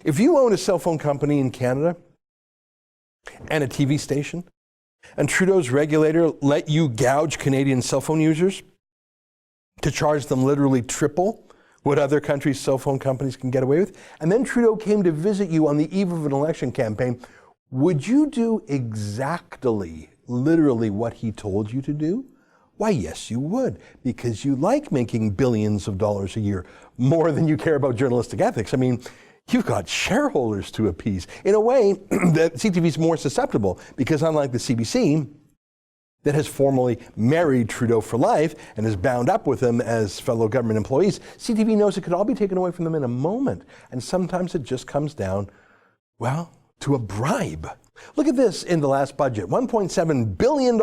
If you own a cell phone company in Canada and a TV station, and Trudeau's regulator let you gouge Canadian cell phone users to charge them literally triple what other countries' cell phone companies can get away with, and then Trudeau came to visit you on the eve of an election campaign, would you do exactly, literally what he told you to do? Why, yes, you would, because you like making billions of dollars a year, more than you care about journalistic ethics. I mean, you've got shareholders to appease. In a way, that CTV is more susceptible, because unlike the CBC, that has formally married Trudeau for life and is bound up with him as fellow government employees, CTV knows it could all be taken away from them in a moment. And sometimes it just comes down, well, to a bribe. Look at this in the last budget, $1.7 billion,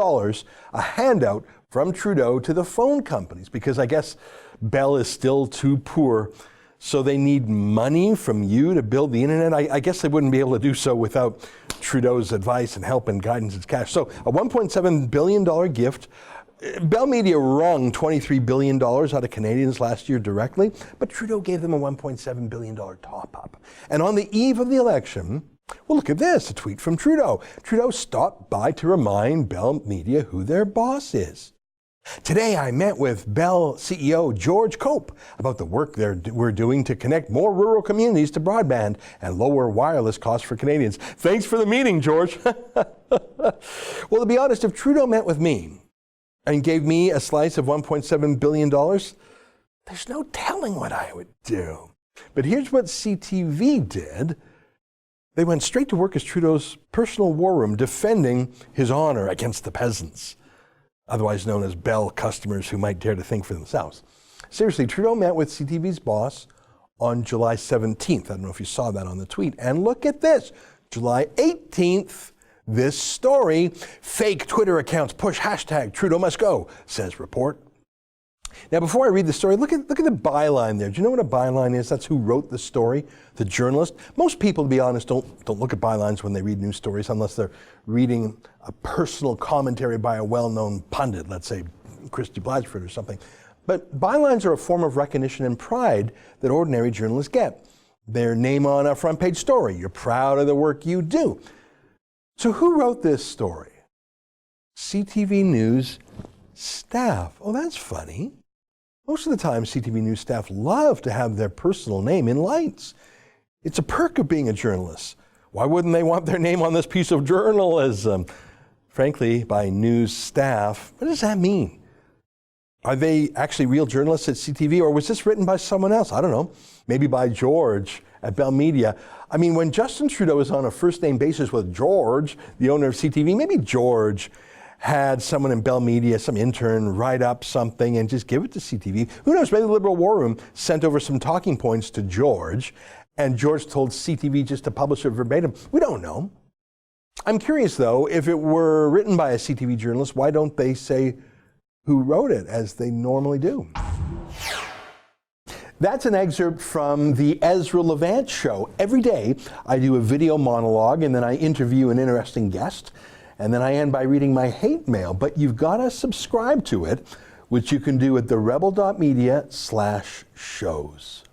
a handout from Trudeau to the phone companies, because I guess Bell is still too poor, so they need money from you to build the internet. I guess they wouldn't be able to do so without Trudeau's advice and help and guidance and cash. So a $1.7 billion gift. Bell Media wrung $23 billion out of Canadians last year directly, but Trudeau gave them a $1.7 billion top-up. And on the eve of the election, well, look at this, a tweet from Trudeau. Trudeau stopped by to remind Bell Media who their boss is. Today, I met with Bell CEO George Cope about the work we're doing to connect more rural communities to broadband and lower wireless costs for Canadians. Thanks for the meeting, George. Well, to be honest, if Trudeau met with me and gave me a slice of $1.7 billion, there's no telling what I would do. But here's what CTV did. They went straight to work as Trudeau's personal war room, defending his honor against the peasants, otherwise known as Bell customers who might dare to think for themselves. Seriously, Trudeau met with CTV's boss on July 17th. I don't know if you saw that on the tweet. And look at this, July 18th, this story, fake Twitter accounts push hashtag Trudeau must go, says report. Now, before I read the story, look at the byline there. Do you know what a byline is? That's who wrote the story, the journalist. Most people, to be honest, don't look at bylines when they read news stories unless they're reading a personal commentary by a well-known pundit, let's say Christy Blatchford or something. But bylines are a form of recognition and pride that ordinary journalists get. Their name on a front page story. You're proud of the work you do. So who wrote this story? CTV News staff. Oh, that's funny. Most of the time, CTV News staff love to have their personal name in lights. It's a perk of being a journalist. Why wouldn't they want their name on this piece of journalism? Frankly, by news staff, what does that mean? Are they actually real journalists at CTV, or was this written by someone else? I don't know. Maybe by George at Bell Media. I mean, when Justin Trudeau is on a first-name basis with George, the owner of CTV, maybe George had someone in Bell Media, some intern, write up something and just give it to CTV. Who knows, maybe the Liberal War Room sent over some talking points to George, and George told CTV just to publish it verbatim. We don't know. I'm curious, though, if it were written by a CTV journalist, why don't they say who wrote it, as they normally do? That's an excerpt from the Ezra Levant show. Every day, I do a video monologue, and then I interview an interesting guest. And then I end by reading my hate mail, but you've got to subscribe to it, which you can do at therebel.media/shows.